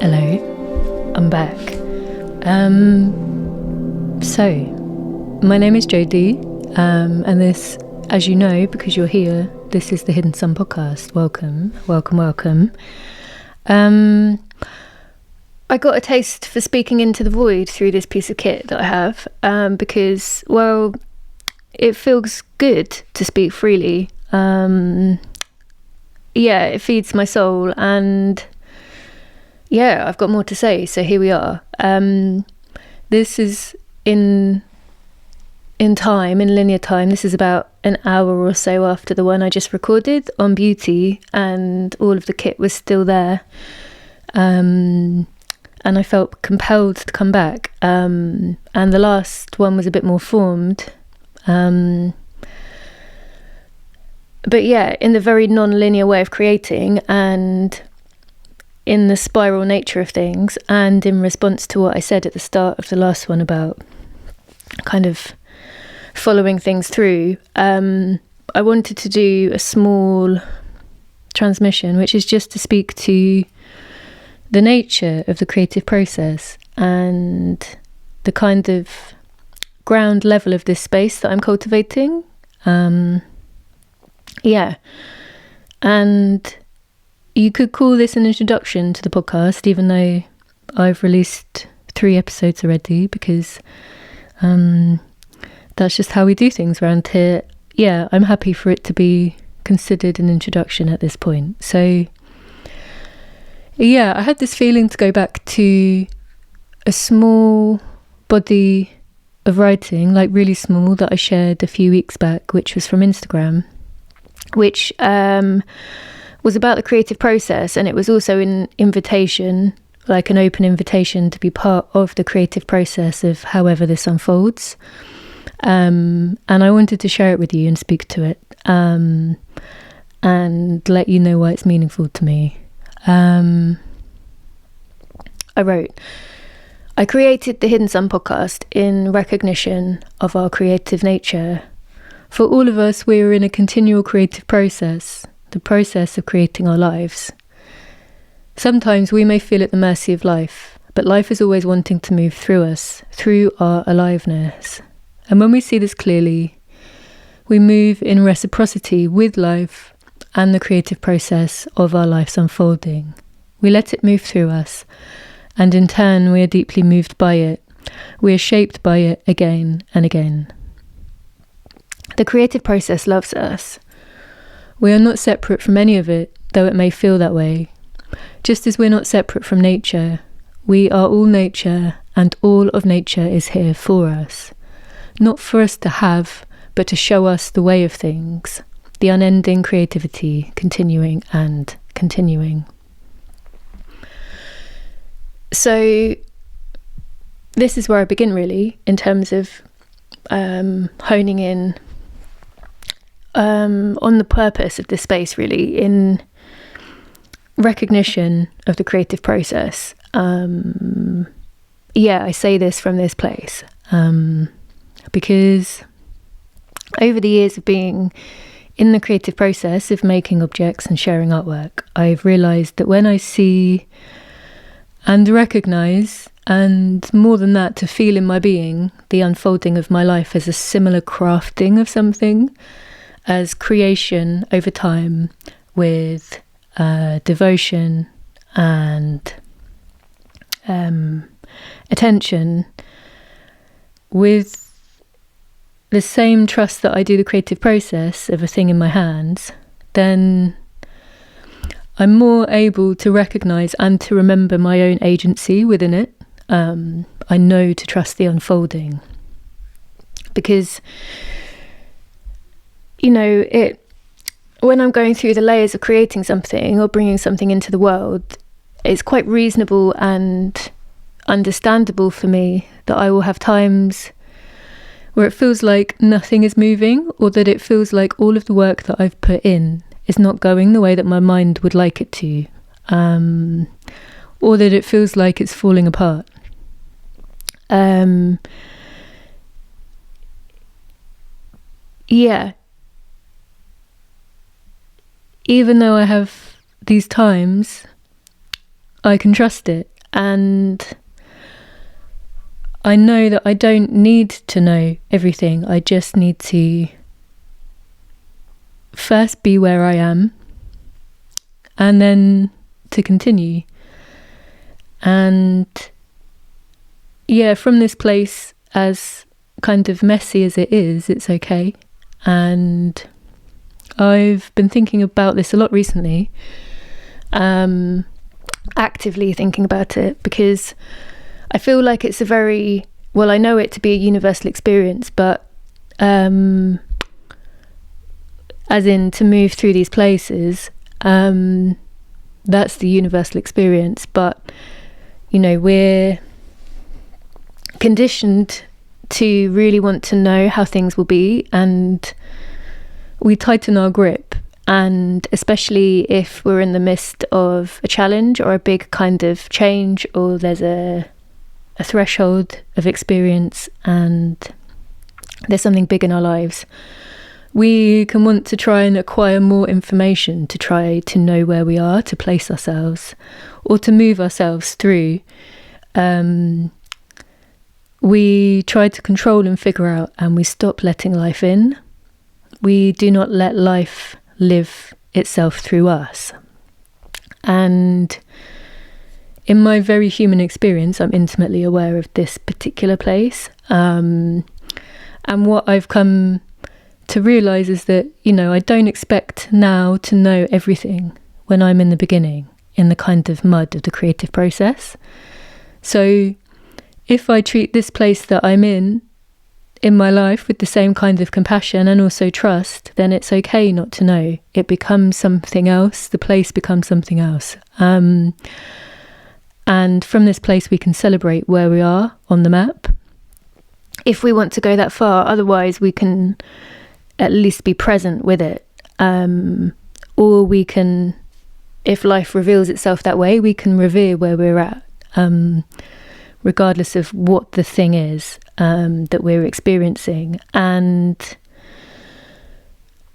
Hello, I'm back. So, my name is Jodie, and this, as you know, because you're here, this is the Hidden Sun podcast. Welcome. I got a taste for speaking into the void through this piece of kit that I have, because, well, it feels good to speak freely. It feeds my soul, and yeah, I've got more to say, so here we are. This is in linear time. This is about an hour or so after the one I just recorded on beauty, and all of the kit was still there. And I felt compelled to come back. And the last one was a bit more formed. But yeah, in the very non-linear way of creating, and in the spiral nature of things, and in response to what I said at the start of the last one about kind of following things through, I wanted to do a small transmission, which is just to speak to the nature of the creative process and the kind of ground level of this space that I'm cultivating. And you could call this an introduction to the podcast, even though I've released 3 episodes already, because that's just how we do things around here. Yeah, I'm happy for it to be considered an introduction at this point. So yeah, I had this feeling to go back to a small body of writing, like really small, that I shared a few weeks back, which was from Instagram, which was about the creative process, and it was also an invitation, like an open invitation to be part of the creative process of however this unfolds. And I wanted to share it with you and speak to it, and let you know why it's meaningful to me. I wrote, I created the Hidden Sun podcast in recognition of our creative nature. For all of us, we are in a continual creative process, the process of creating our lives. Sometimes we may feel at the mercy of life, but life is always wanting to move through us, through our aliveness. And when we see this clearly, we move in reciprocity with life and the creative process of our life's unfolding. We let it move through us, and in turn we are deeply moved by it. We are shaped by it again and again. The creative process loves us. We are not separate from any of it, though it may feel that way. Just as we're not separate from nature, we are all nature, and all of nature is here for us. Not for us to have, but to show us the way of things, the unending creativity, continuing and continuing. So this is where I begin, really, in terms of honing in on the purpose of this space, really, in recognition of the creative process. I say this from this place, because over the years of being in the creative process of making objects and sharing artwork, I've realised that when I see and recognise, and more than that, to feel in my being the unfolding of my life as a similar crafting of something, as creation over time, with devotion and attention, with the same trust that I do the creative process of a thing in my hands, then I'm more able to recognise and to remember my own agency within it. I know to trust the unfolding, because when I'm going through the layers of creating something or bringing something into the world, it's quite reasonable and understandable for me that I will have times where it feels like nothing is moving, or that it feels like all of the work that I've put in is not going the way that my mind would like it to, or that it feels like it's falling apart. Even though I have these times, I can trust it. And I know that I don't need to know everything. I just need to first be where I am, and then to continue. And yeah, from this place, as kind of messy as it is, it's okay. And I've been thinking about this a lot recently, actively thinking about it, because I feel like it's I know it to be a universal experience, but as in to move through these places, that's the universal experience. But we're conditioned to really want to know how things will be, and we tighten our grip. And especially if we're in the midst of a challenge or a big kind of change, or there's a threshold of experience and there's something big in our lives, we can want to try and acquire more information to try to know where we are, to place ourselves, or to move ourselves through. We try to control and figure out, and we stop letting life in. We do not let life live itself through us. And in my very human experience, I'm intimately aware of this particular place. And what I've come to realise is that, I don't expect now to know everything when I'm in the beginning, in the kind of mud of the creative process. So if I treat this place that I'm in my life with the same kind of compassion and also trust, then it's okay not to know. It becomes something else. The place becomes something else. And from this place, we can celebrate where we are on the map, if we want to go that far. Otherwise, we can at least be present with it. Or we can, if life reveals itself that way, we can revere where we're at, regardless of what the thing is that we're experiencing. And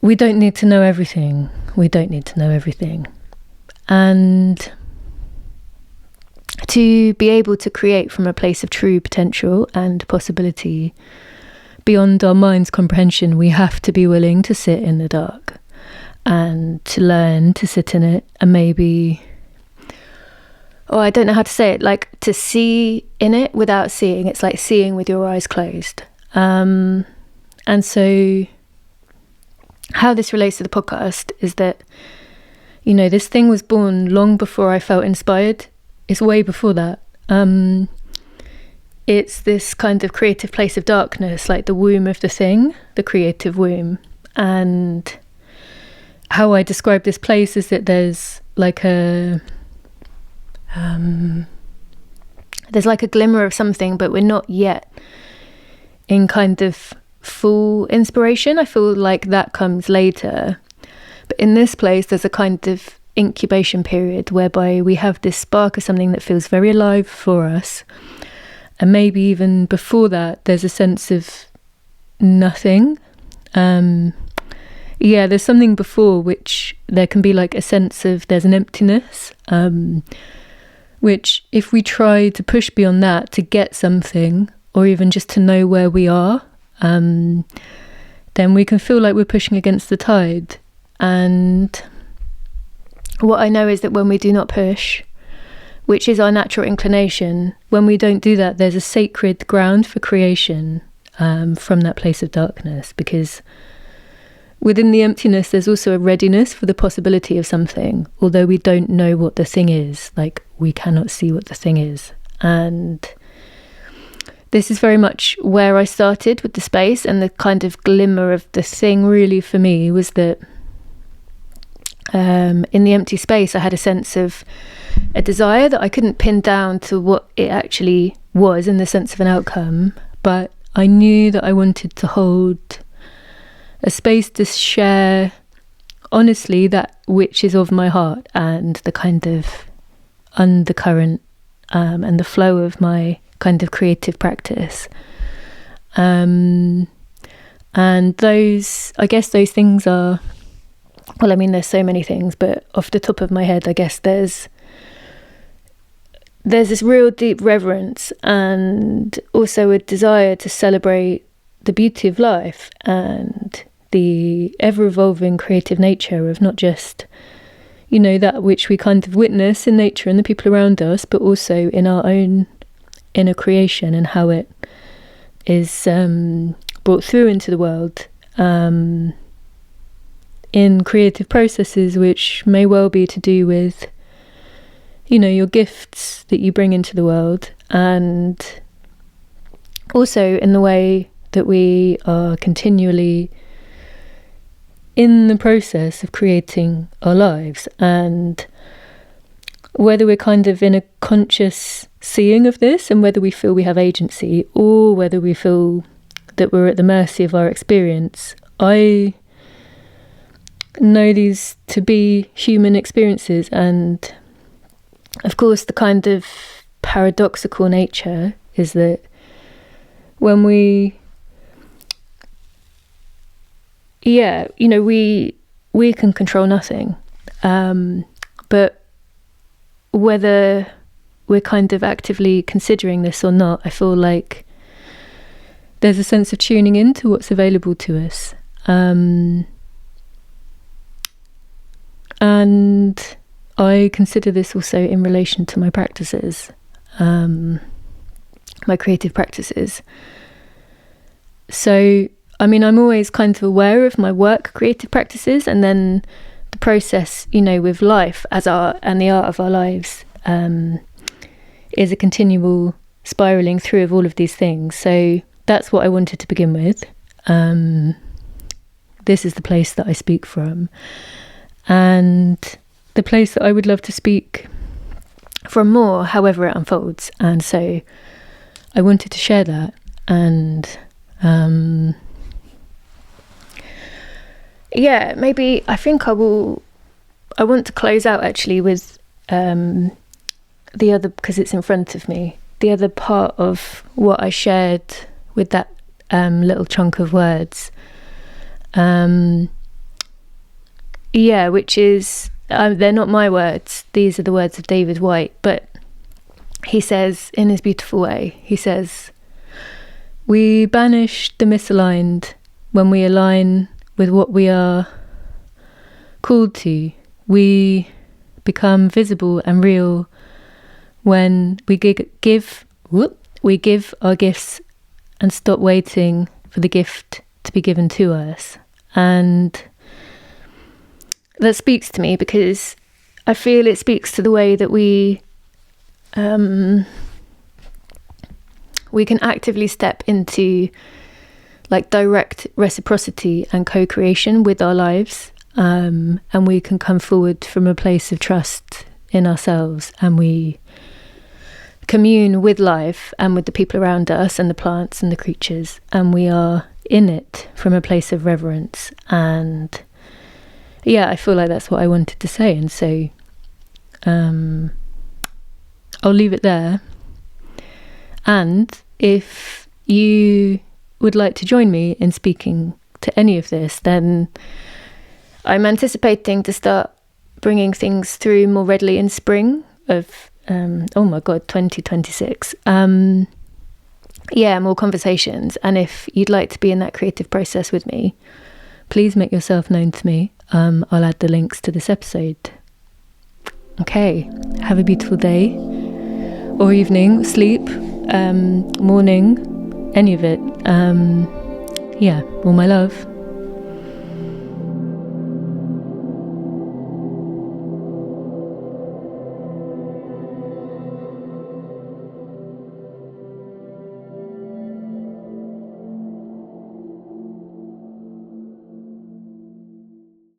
we don't need to know everything. And to be able to create from a place of true potential and possibility beyond our mind's comprehension, we have to be willing to sit in the dark and to learn to sit in it, and maybe, I don't know how to say it, like to see in it without seeing. It's like seeing with your eyes closed. And so how this relates to the podcast is that, this thing was born long before I felt inspired. It's way before that. It's this kind of creative place of darkness, like the womb of the thing, the creative womb. And how I describe this place is that there's like a glimmer of something, but we're not yet in kind of full inspiration. I feel like that comes later. But in this place, there's a kind of incubation period whereby we have this spark of something that feels very alive for us. And maybe even before that, there's a sense of nothing. There's something before which there can be like a sense of there's an emptiness, which if we try to push beyond that to get something, or even just to know where we are, then we can feel like we're pushing against the tide. And what I know is that when we do not push, which is our natural inclination, when we don't do that, there's a sacred ground for creation from that place of darkness, because within the emptiness there's also a readiness for the possibility of something, although we don't know what the thing is. Like, we cannot see what the thing is. And this is very much where I started with the space, and the kind of glimmer of the thing really for me was that in the empty space I had a sense of a desire that I couldn't pin down to what it actually was in the sense of an outcome, but I knew that I wanted to hold a space to share honestly that which is of my heart, and the kind of undercurrent and the flow of my kind of creative practice. And those things are, there's so many things, but off the top of my head, I guess there's there's this real deep reverence and also a desire to celebrate the beauty of life and the ever-evolving creative nature of not just, you know, that which we kind of witness in nature and the people around us, but also in our own inner creation and how it is brought through into the world in creative processes which may well be to do with, you know, your gifts that you bring into the world, and also in the way that we are continually in the process of creating our lives, and whether we're kind of in a conscious seeing of this and whether we feel we have agency or whether we feel that we're at the mercy of our experience. I know these to be human experiences, and of course the kind of paradoxical nature is that when we can control nothing, but whether we're kind of actively considering this or not, I feel like there's a sense of tuning into what's available to us. And I consider this also in relation to my practices, my creative practices. So, I mean, I'm always kind of aware of my work creative practices, and then the process, you know, with life as art and the art of our lives is a continual spiraling through of all of these things. So that's what I wanted to begin with. This is the place that I speak from, and the place that I would love to speak from more, however it unfolds. And so I wanted to share that. And maybe I think I want to close out actually with the other, because it's in front of me, the other part of what I shared with that little chunk of words. Which is, they're not my words, these are the words of David Whyte, but he says in his beautiful way, he says, "We banish the misaligned when we align with what we are called to. We become visible and real when we give our gifts and stop waiting for the gift to be given to us." And that speaks to me because I feel it speaks to the way that we can actively step into like direct reciprocity and co-creation with our lives, and we can come forward from a place of trust in ourselves, and we commune with life and with the people around us and the plants and the creatures, and we are in it from a place of reverence. And I feel like that's what I wanted to say, and so I'll leave it there. And if you would like to join me in speaking to any of this, then I'm anticipating to start bringing things through more readily in spring of 2026. More conversations. And if you'd like to be in that creative process with me, please make yourself known to me. I'll add the links to this episode. Okay, have a beautiful day or evening, sleep, morning, any of it. All my love.